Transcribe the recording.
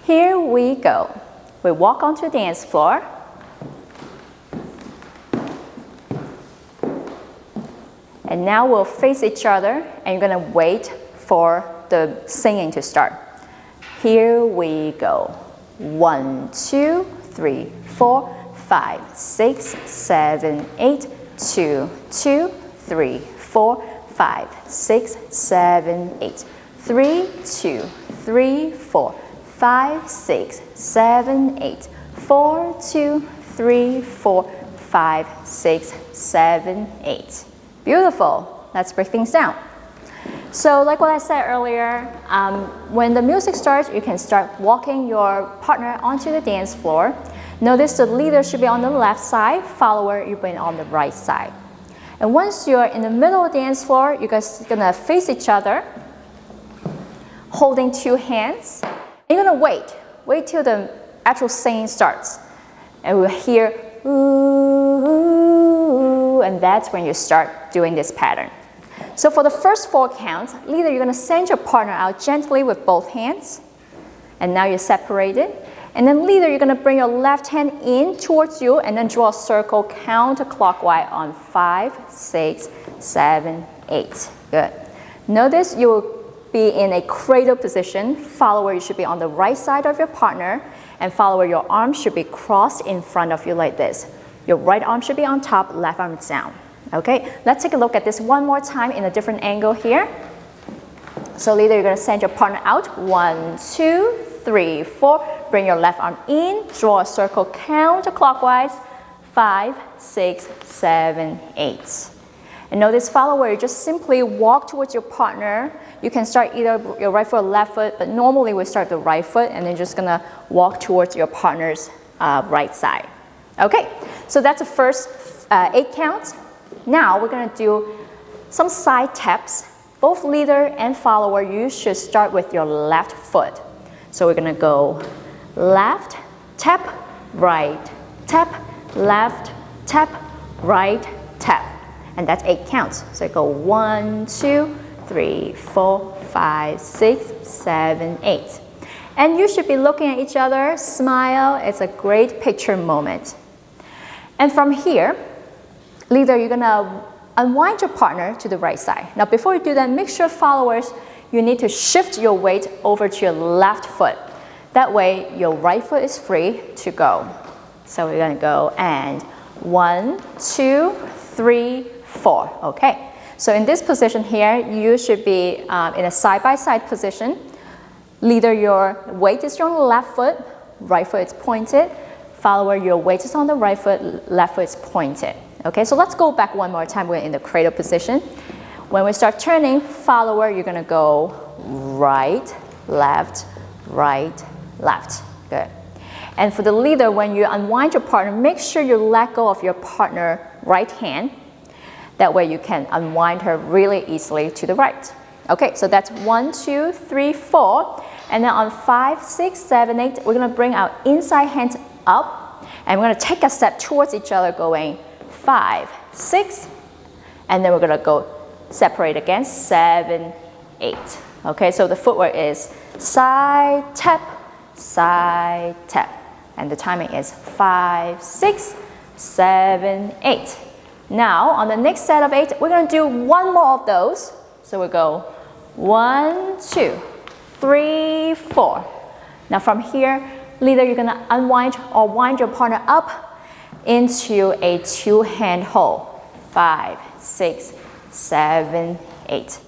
Here we go. We walk onto the dance floor. And now we'll face each other and you're going to wait for the singing to start. Here we go. 1, 2, 3, 4, 5, 6, 7, 8. 2, 2, 3, 4, 5, 6, 7, 8. 3, 2, 3, 4, 5, 6, 7, 8. 4, 2, 3, 4, 5, 6, 7, 8. Beautiful. Let's break things down. So like what I said earlier, when the music starts, you can start walking your partner onto the dance floor. Notice the leader should be on the left side, follower you'll be on the right side. And once you're in the middle of the dance floor, you guys are gonna face each other, holding 2 hands. And you're gonna wait till the actual singing starts. And we'll hear ooh, and that's when you start doing this pattern. So for the first 4 counts, leader, you're gonna send your partner out gently with both hands. And now you're separated. And then leader, you're gonna bring your left hand in towards you and then draw a circle counterclockwise on 5, 6, 7, 8. Good. Notice you will be in a cradle position. Follower, you should be on the right side of your partner. And follower, your arms should be crossed in front of you like this. Your right arm should be on top, left arm is down. Okay, let's take a look at this one more time in a different angle here. So leader, you're gonna send your partner out. 1, 2, 3, 4. Bring your left arm in, draw a circle counterclockwise. 5, 6, 7, 8. And notice follower, you just simply walk towards your partner. You can start either your right foot or left foot, but normally we start the right foot and then just gonna walk towards your partner's right side. Okay, so that's the first 8 counts. Now we're gonna do some side taps. Both leader and follower, you should start with your left foot. So we're gonna go left, tap, right, tap, left, tap, right, tap. And that's 8 counts. So go 1, 2, 3, 4, 5, 6, 7, 8. And you should be looking at each other, smile. It's a great picture moment. And from here, leader, you're gonna unwind your partner to the right side. Now before you do that, make sure followers, you need to shift your weight over to your left foot. That way your right foot is free to go. So we're gonna go and 1, 2, 3, 4. Okay, so in this position here, you should be in a side-by-side position. Leader, your weight is on the left foot, right foot is pointed. Follower, your weight is on the right foot, left foot is pointed. Okay, so let's go back one more time. We're in the cradle position. When we start turning, follower, you're gonna go right, left, right, left. Good. And for the leader, when you unwind your partner, make sure you let go of your partner's right hand. That way you can unwind her really easily to the right. Okay, so that's 1, 2, 3, 4. And then on 5, 6, 7, 8, we're gonna bring our inside hands up. And we're gonna take a step towards each other going 5, 6. And then we're gonna go separate again, 7, 8. Okay, so the footwork is side tap, and the timing is 5, 6, 7, 8. Now on the next set of 8, we're going to do one more of those. So we go 1, 2, 3, 4. Now from here, leader, you're going to unwind or wind your partner up into a 2-hand hold. 5, 6, 7, 8.